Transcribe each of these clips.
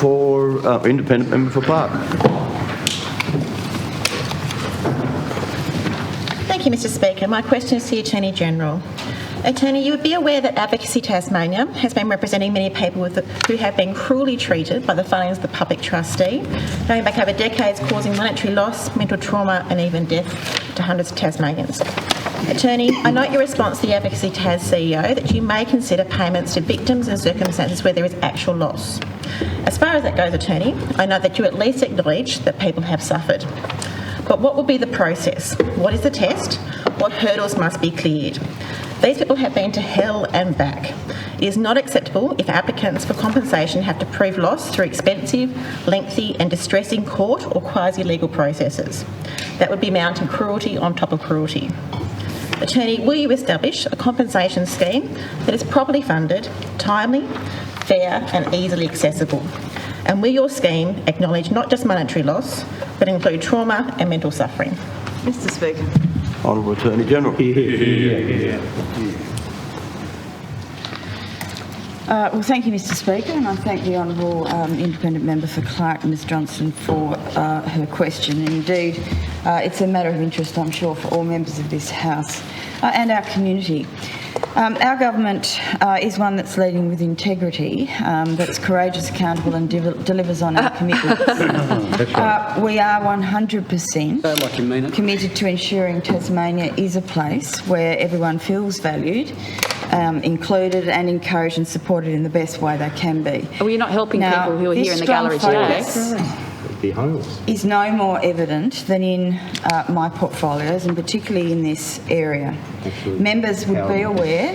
Independent Member for Park. Thank you, Mr Speaker. My question is to the Attorney-General. Attorney, you would be aware that Advocacy Tasmania has been representing many people who have been cruelly treated by the failings of the Public Trustee, going back over decades, causing monetary loss, mental trauma and even death to hundreds of Tasmanians. Attorney, I note your response to the Advocacy Tas CEO that you may consider payments to victims in circumstances where there is actual loss. As far as that goes, Attorney, I note that you at least acknowledge that people have suffered. But what will be the process? What is the test? What hurdles must be cleared? These people have been to hell and back. It is not acceptable if applicants for compensation have to prove loss through expensive, lengthy and distressing court or quasi-legal processes. That would be mounting cruelty on top of cruelty. Attorney, will you establish a compensation scheme that is properly funded, timely, fair and easily accessible? And will your scheme acknowledge not just monetary loss, but include trauma and mental suffering? Mr Speaker. Honourable Attorney-General. Well, thank you, Mr Speaker, and I thank the Honourable Independent Member for Clark, Ms Johnston, for her question. And indeed, it's a matter of interest, I'm sure, for all members of this House and our community. Our government is one that's leading with integrity, that's courageous, accountable and delivers on our commitments. We are 100% committed to ensuring Tasmania is a place where everyone feels valued, included and encouraged and supported in the best way they can be. Are you not helping people who are here in the gallery today? Is no more evident than in my portfolios and particularly in this area. Members would be aware.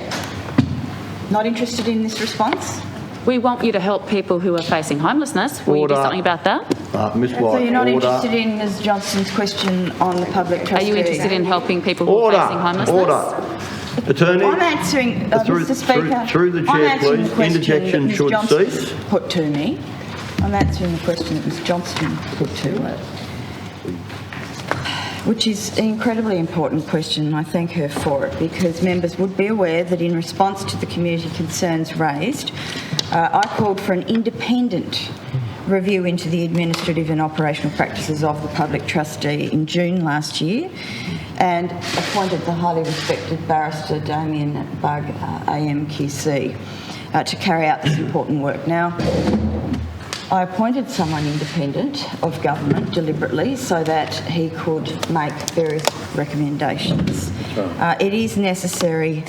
Not interested in this response? We want you to help people who are facing homelessness. Will you do something about that? Ms. White, so you're not order. interested in Ms Johnston's question on the Public Trustee? Are you interested in helping people who are facing homelessness? Order. Attorney, I'm answering, Mr Speaker. Through the chair, please. Interjection should cease. Put to me. I'm answering the question that Ms Johnston put to her, which is an incredibly important question, and I thank her for it, because members would be aware that in response to the community concerns raised, I called for an independent review into the administrative and operational practices of the Public Trustee in June last year and appointed the highly respected barrister Damien Bugg, AMQC, to carry out this important work. Now, I appointed someone independent of government deliberately so that he could make various recommendations. It is necessary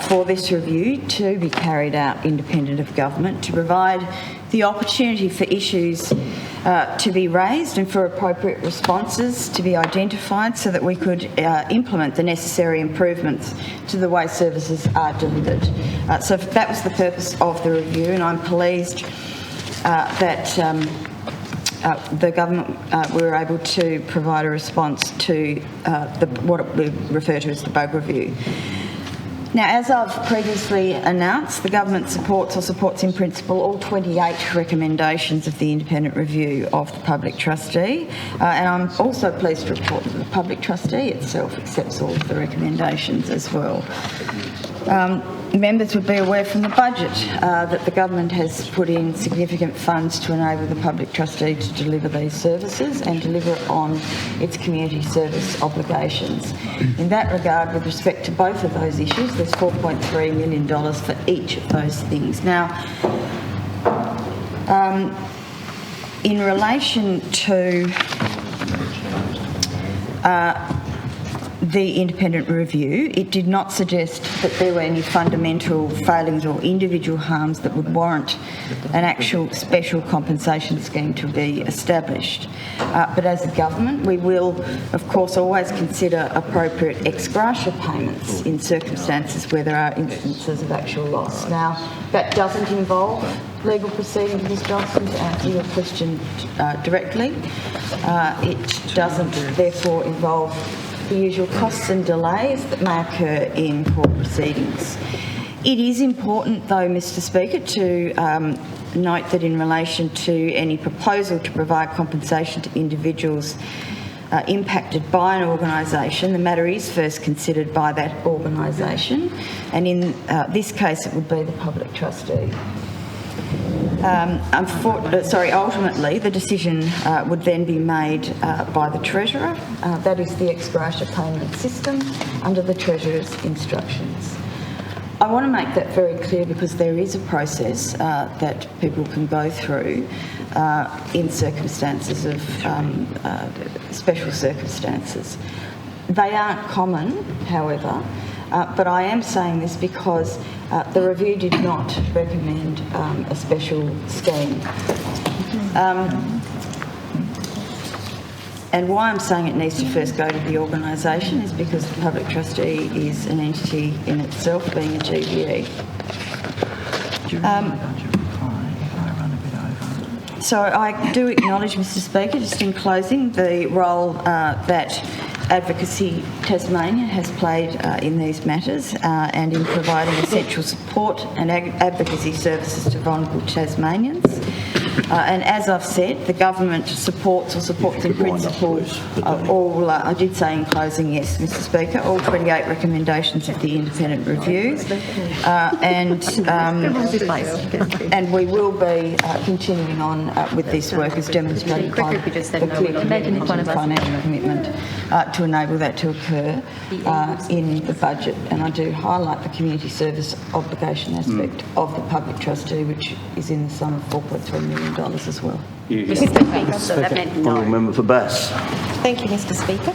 for this review to be carried out independent of government to provide the opportunity for issues to be raised and for appropriate responses to be identified so that we could implement the necessary improvements to the way services are delivered. So that was the purpose of the review, and I'm pleased that the government were able to provide a response to what we refer to as the Bugg Review. Now, as I've previously announced, the government supports in principle all 28 recommendations of the independent review of the Public Trustee, and I'm also pleased to report that the Public Trustee itself accepts all of the recommendations as well. Members would be aware from the budget that the government has put in significant funds to enable the Public Trustee to deliver these services and deliver on its community service obligations. In that regard, with respect to both of those issues, there's $4.3 million for each of those things. Now, in relation to the independent review, it did not suggest that there were any fundamental failings or individual harms that would warrant an actual special compensation scheme to be established. But as a government, we will, of course, always consider appropriate ex gratia payments in circumstances where there are instances of actual loss. Now, that doesn't involve legal proceedings, Ms Johnston, to answer your question directly. It doesn't, therefore, involve the usual costs and delays that may occur in court proceedings. It is important, though, Mr Speaker, to note that in relation to any proposal to provide compensation to individuals impacted by an organisation, the matter is first considered by that organisation, and in this case it would be the Public Trustee. Ultimately, the decision would then be made by the Treasurer. That is the ex gratia payment system under the Treasurer's instructions. I want to make that very clear because there is a process that people can go through in circumstances of special circumstances. They aren't common, however, but I am saying this because the review did not recommend a special scheme. And why I'm saying it needs to first go to the organisation is because the Public Trustee is an entity in itself, being a GBE. So I do acknowledge, Mr Speaker, just in closing, the role that Advocacy Tasmania has played in these matters and in providing essential support and advocacy services to vulnerable Tasmanians. And as I've said, the government supports in principle all, I did say in closing, yes, Mr Speaker, all 28 recommendations of the independent review. And we will be continuing on with this work as demonstrated by the clear commitment and financial commitment to enable that to occur in the budget. And I do highlight the community service obligation aspect of the Public Trustee, which is in the sum of $4.3 million as well. Honourable Member for Bass. Thank you, Mr Speaker.